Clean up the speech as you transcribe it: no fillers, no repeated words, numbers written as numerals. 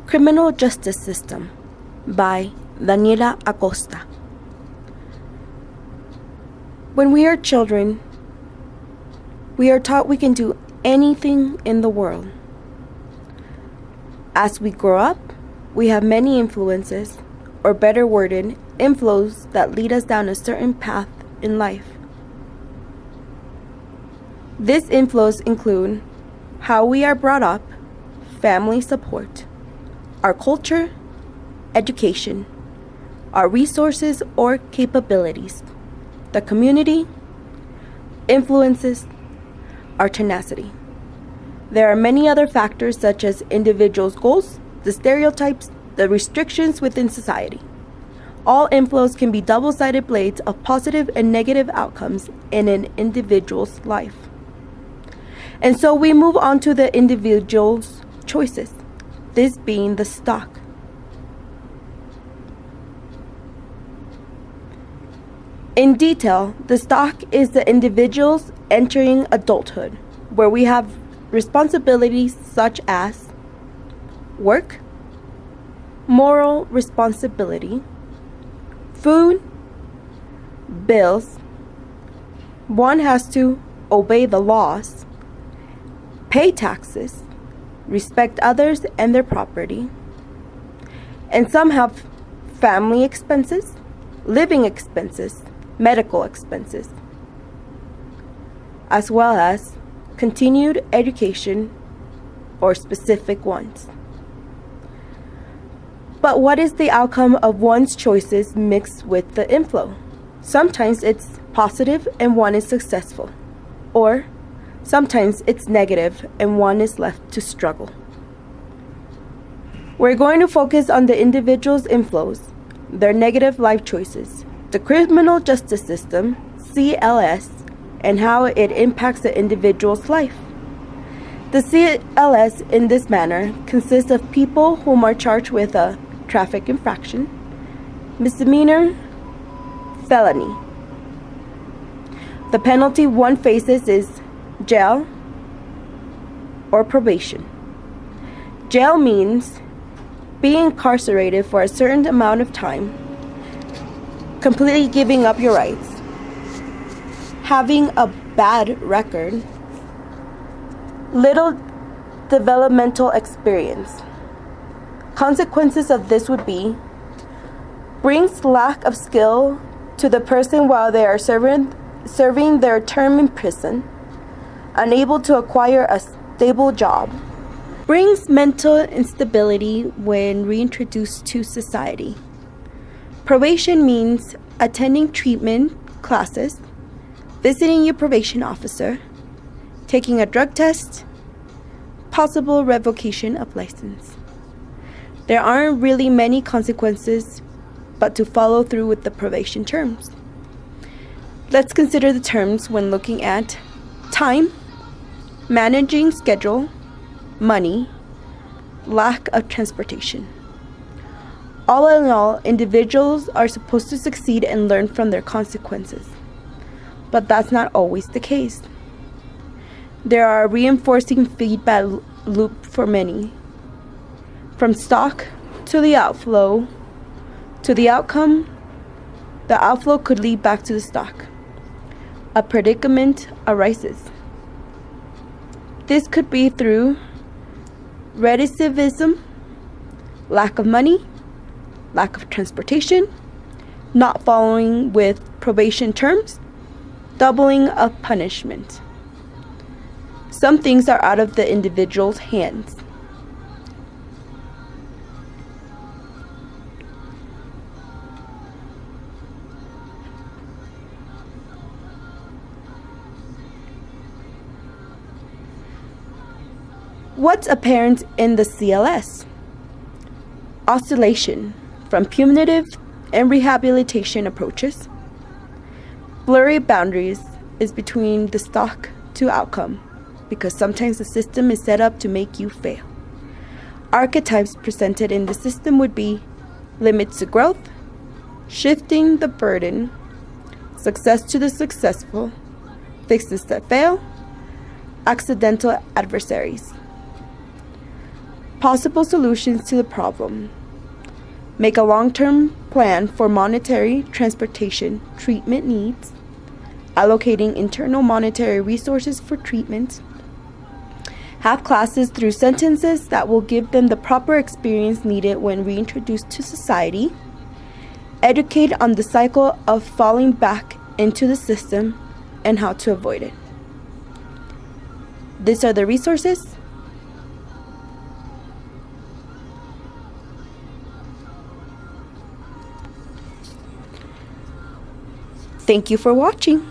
Criminal Justice System by Daniela Acosta. When we are children, we are taught we can do anything in the world. As we grow up, we have many influences, or better worded, inflows that lead us down a certain path in life. These inflows include how we are brought up, family support, our culture, education, our resources or capabilities, the community, influences, our tenacity. There are many other factors such as individuals' goals, the stereotypes, the restrictions within society. All inflows can be double-sided blades of positive and negative outcomes in an individual's life. And so we move on to the individual's choices, this being the stock. In detail, the stock is the individuals entering adulthood, where we have responsibilities such as work, moral responsibility, food, bills. One has to obey the laws, pay taxes, respect others and their property, and some have family expenses, living expenses, medical expenses, as well as continued education or specific ones. But what is the outcome of one's choices mixed with the inflow? Sometimes it's positive and one is successful, or sometimes it's negative and one is left to struggle. We're going to focus on the individual's inflows, their negative life choices, the criminal justice system, CLS, and how it impacts the individual's life. The CLS in this manner consists of people whom are charged with a traffic infraction, misdemeanor, felony. The penalty one faces is jail or probation. Jail means being incarcerated for a certain amount of time, completely giving up your rights, having a bad record, little developmental experience. Consequences of this would be brings lack of skill to the person while they are serving their term in prison, unable to acquire a stable job, brings mental instability when reintroduced to society. Probation means attending treatment classes, visiting your probation officer, taking a drug test, possible revocation of license. There aren't really many consequences but to follow through with the probation terms. Let's consider the terms when looking at time, managing schedule, money, lack of transportation. All in all, individuals are supposed to succeed and learn from their consequences. But that's not always the case. There are reinforcing feedback loop for many. From stock to the outflow to the outcome, the outflow could lead back to the stock. A predicament arises. This could be through recidivism, lack of money, lack of transportation, not following with probation terms, doubling of punishment. Some things are out of the individual's hands. What's apparent in the CLS? Oscillation from punitive and rehabilitation approaches. Blurry boundaries is between the stock to outcome, because sometimes the system is set up to make you fail. Archetypes presented in the system would be limits to growth, shifting the burden, success to the successful, fixes that fail, accidental adversaries. possible solutions to the problem. Make a long-term plan for monetary, transportation, treatment needs, allocating internal monetary resources for treatment. Have classes through sentences that will give them the proper experience needed when reintroduced to society. Educate on the cycle of falling back into the system and how to avoid it. These are the resources. Thank you for watching.